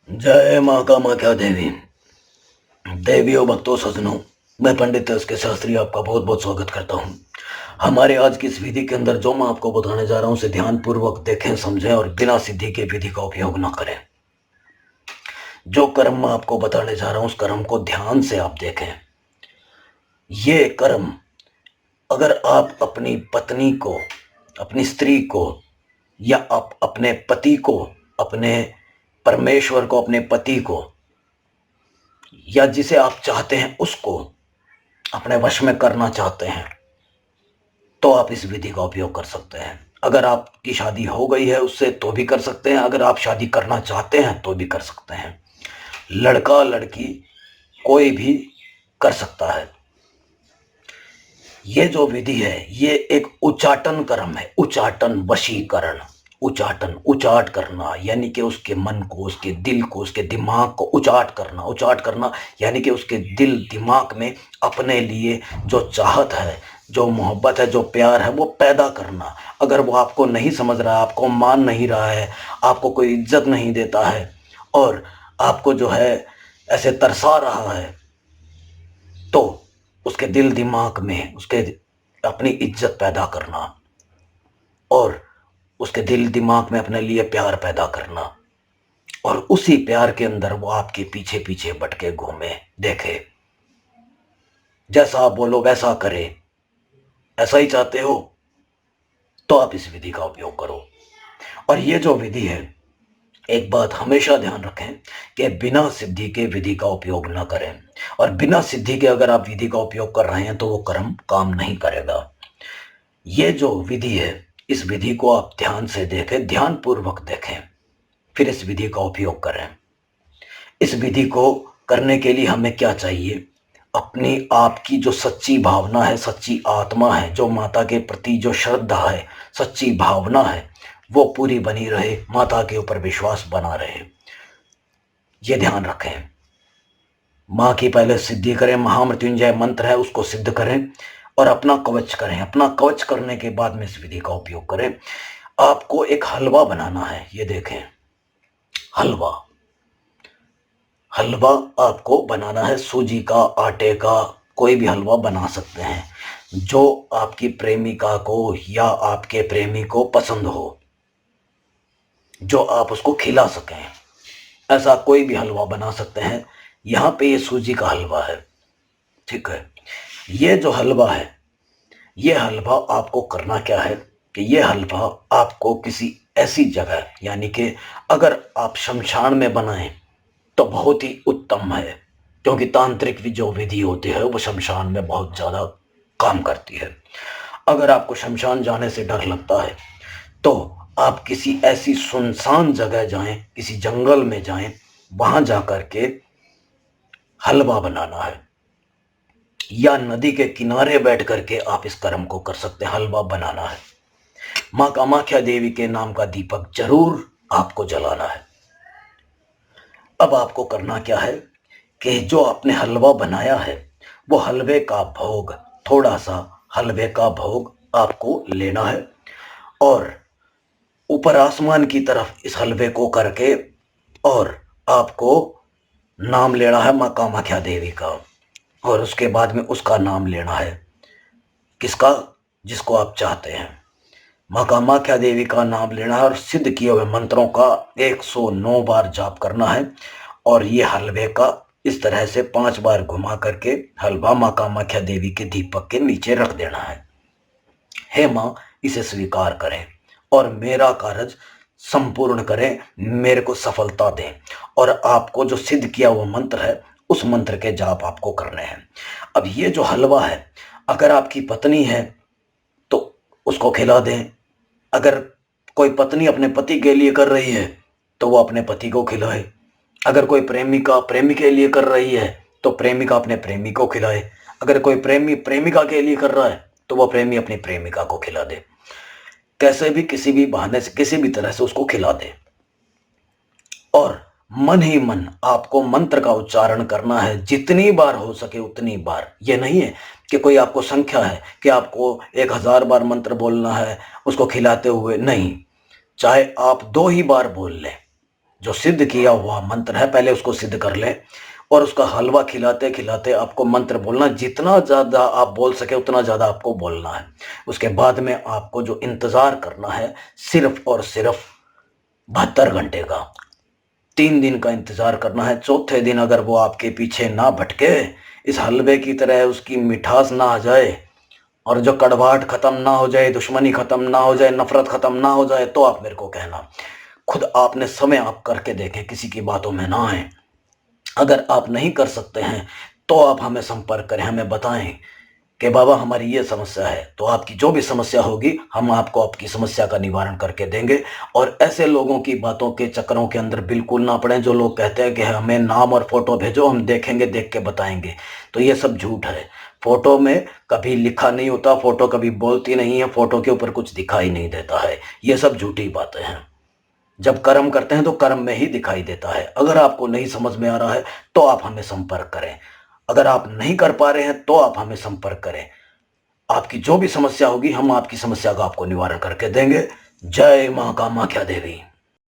जय माँ कामाख्या देवी। देवियों, भक्तों, सज्जनों, मैं पंडित एस के शास्त्री आपका बहुत बहुत स्वागत करता हूँ। हमारे आज की इस विधि के अंदर जो मैं आपको बताने जा रहा हूँ उसे ध्यान पूर्वक देखें, समझें और बिना सिद्धि के विधि का उपयोग न करें। जो कर्म मैं आपको बताने जा रहा हूँ उस कर्म को ध्यान से आप देखें। ये कर्म अगर आप अपनी पत्नी को, अपनी स्त्री को, या आप अपने पति को, अपने परमेश्वर को, अपने पति को, या जिसे आप चाहते हैं उसको अपने वश में करना चाहते हैं तो आप इस विधि का उपयोग कर सकते हैं। अगर आपकी शादी हो गई है उससे तो भी कर सकते हैं, अगर आप शादी करना चाहते हैं तो भी कर सकते हैं। लड़का लड़की कोई भी कर सकता है। ये जो विधि है ये एक उच्चाटन कर्म है। उच्चाटन, वशीकरण, उच्चाटन, उचाट करना यानी कि उसके मन को, उसके दिल को, उसके दिमाग को उचाट करना। उचाट करना यानी कि उसके दिल दिमाग में अपने लिए जो चाहत है, जो मोहब्बत है, जो प्यार है वो पैदा करना। अगर वो आपको नहीं समझ रहा है, आपको मान नहीं रहा है, आपको कोई इज्जत नहीं देता है और आपको जो है ऐसे तरसा रहा है, तो उसके दिल दिमाग में उसके अपनी इज्जत पैदा करना और उसके दिल दिमाग में अपने लिए प्यार पैदा करना और उसी प्यार के अंदर वो आपके पीछे पीछे भटके घूमे, देखे, जैसा आप बोलो वैसा करे। ऐसा ही चाहते हो तो आप इस विधि का उपयोग करो। और ये जो विधि है, एक बात हमेशा ध्यान रखें कि बिना सिद्धि के विधि का उपयोग ना करें। और बिना सिद्धि के अगर आप विधि का उपयोग कर रहे हैं तो वो कर्म काम नहीं करेगा। ये जो विधि है, इस विधि को आप ध्यान से देखें, ध्यान पूर्वक देखें, फिर इस विधि का उपयोग करें। इस विधि को करने के लिए हमें क्या चाहिए? अपनी आपकी जो सच्ची भावना है, सच्ची आत्मा है, जो माता के प्रति जो श्रद्धा है, सच्ची भावना है, वो पूरी बनी रहे, माता के ऊपर विश्वास बना रहे। ये ध्यान रखें। माँ की पहले सिद्धि करें, महामृत्युंजय मंत्र है उसको सिद्ध करें और अपना कवच करें। अपना कवच करने के बाद में इस विधि का उपयोग करें। आपको एक हलवा बनाना है, ये देखें, हलवा। हलवा आपको बनाना है सूजी का, आटे का, कोई भी हलवा बना सकते हैं जो आपकी प्रेमिका को या आपके प्रेमी को पसंद हो, जो आप उसको खिला सकें। ऐसा कोई भी हलवा बना सकते हैं। यहाँ पे ये सूजी का हलवा है, ठीक है। ये जो हलवा है, ये हलवा आपको करना क्या है कि ये हलवा आपको किसी ऐसी जगह, यानी कि अगर आप शमशान में बनाएं तो बहुत ही उत्तम है, क्योंकि तांत्रिक भी जो विधि होती है वो शमशान में बहुत ज़्यादा काम करती है। अगर आपको शमशान जाने से डर लगता है तो आप किसी ऐसी सुनसान जगह जाएं, किसी जंगल में जाएं, वहां जाकर के हलवा बनाना है, या नदी के किनारे बैठ करके आप इस कर्म को कर सकते हैं। हलवा बनाना है, माँ कामाख्या देवी के नाम का दीपक जरूर आपको जलाना है। अब आपको करना क्या है कि जो आपने हलवा बनाया है वो हलवे का भोग, थोड़ा सा हलवे का भोग आपको लेना है और ऊपर आसमान की तरफ इस हलवे को करके और आपको नाम लेना है माँ कामाख्या देवी का। और उसके बाद में उसका नाम लेना है, किसका? जिसको आप चाहते हैं। माँ कामाख्या देवी का नाम लेना है और सिद्ध किए हुए मंत्रों का 109 बार जाप करना है। और ये हलवे का इस तरह से 5 बार घुमा करके हलवा माँ कामाख्या देवी के दीपक के नीचे रख देना है। हे माँ, इसे स्वीकार करें और मेरा कार्य संपूर्ण करें, मेरे को सफलता दें। और आपको जो सिद्ध किया हुआ मंत्र है उस मंत्र के जाप आपको करने हैं। अब ये जो हलवा है, अगर आपकी पत्नी है तो उसको खिला दें। अगर कोई पत्नी अपने पति के लिए कर रही है तो वो अपने पति को खिलाए। अगर कोई प्रेमिका प्रेमी के लिए कर रही है तो प्रेमिका अपने प्रेमी को खिलाए। अगर कोई प्रेमी प्रेमिका के लिए कर रहा है तो वह प्रेमी अपनी प्रेमिका को खिला दे। कैसे भी, किसी भी बहाने से, किसी भी तरह से उसको खिला दे। और मन ही मन आपको मंत्र का उच्चारण करना है, जितनी बार हो सके उतनी बार। ये नहीं है कि कोई आपको संख्या है कि आपको 1000 बार मंत्र बोलना है उसको खिलाते हुए, नहीं। चाहे आप 2 ही बार बोल लें, जो सिद्ध किया हुआ मंत्र है पहले उसको सिद्ध कर ले, और उसका हलवा खिलाते खिलाते आपको मंत्र बोलना, जितना ज़्यादा आप बोल सके उतना ज़्यादा आपको बोलना है। उसके बाद में आपको जो इंतज़ार करना है सिर्फ और सिर्फ 72 घंटे का, 3 दिन का इंतज़ार करना है। चौथे दिन अगर वो आपके पीछे ना भटके, इस हलवे की तरह उसकी मिठास ना आ जाए और जो कड़वाहट ख़त्म ना हो जाए, दुश्मनी ख़त्म ना हो जाए, नफ़रत ख़त्म ना हो जाए, तो आप मेरे को कहना। खुद आपने समय आप करके देखें, किसी की बातों में ना आए। अगर आप नहीं कर सकते हैं तो आप हमें संपर्क करें, हमें बताएं कि बाबा हमारी ये समस्या है, तो आपकी जो भी समस्या होगी हम आपको आपकी समस्या का निवारण करके देंगे। और ऐसे लोगों की बातों के चक्करों के अंदर बिल्कुल ना पड़ें जो लोग कहते हैं कि हमें नाम और फोटो भेजो, हम देखेंगे, देख के बताएंगे। तो ये सब झूठ है। फोटो में कभी लिखा नहीं होता, फोटो कभी बोलती नहीं है, फोटो के ऊपर कुछ दिखाई नहीं देता है। ये सब झूठी बातें हैं। जब कर्म करते हैं तो कर्म में ही दिखाई देता है। अगर आपको नहीं समझ में आ रहा है तो आप हमें संपर्क करें। अगर आप नहीं कर पा रहे हैं तो आप हमें संपर्क करें। आपकी जो भी समस्या होगी हम आपकी समस्या का आपको निवारण करके देंगे। जय मां कामाख्या देवी।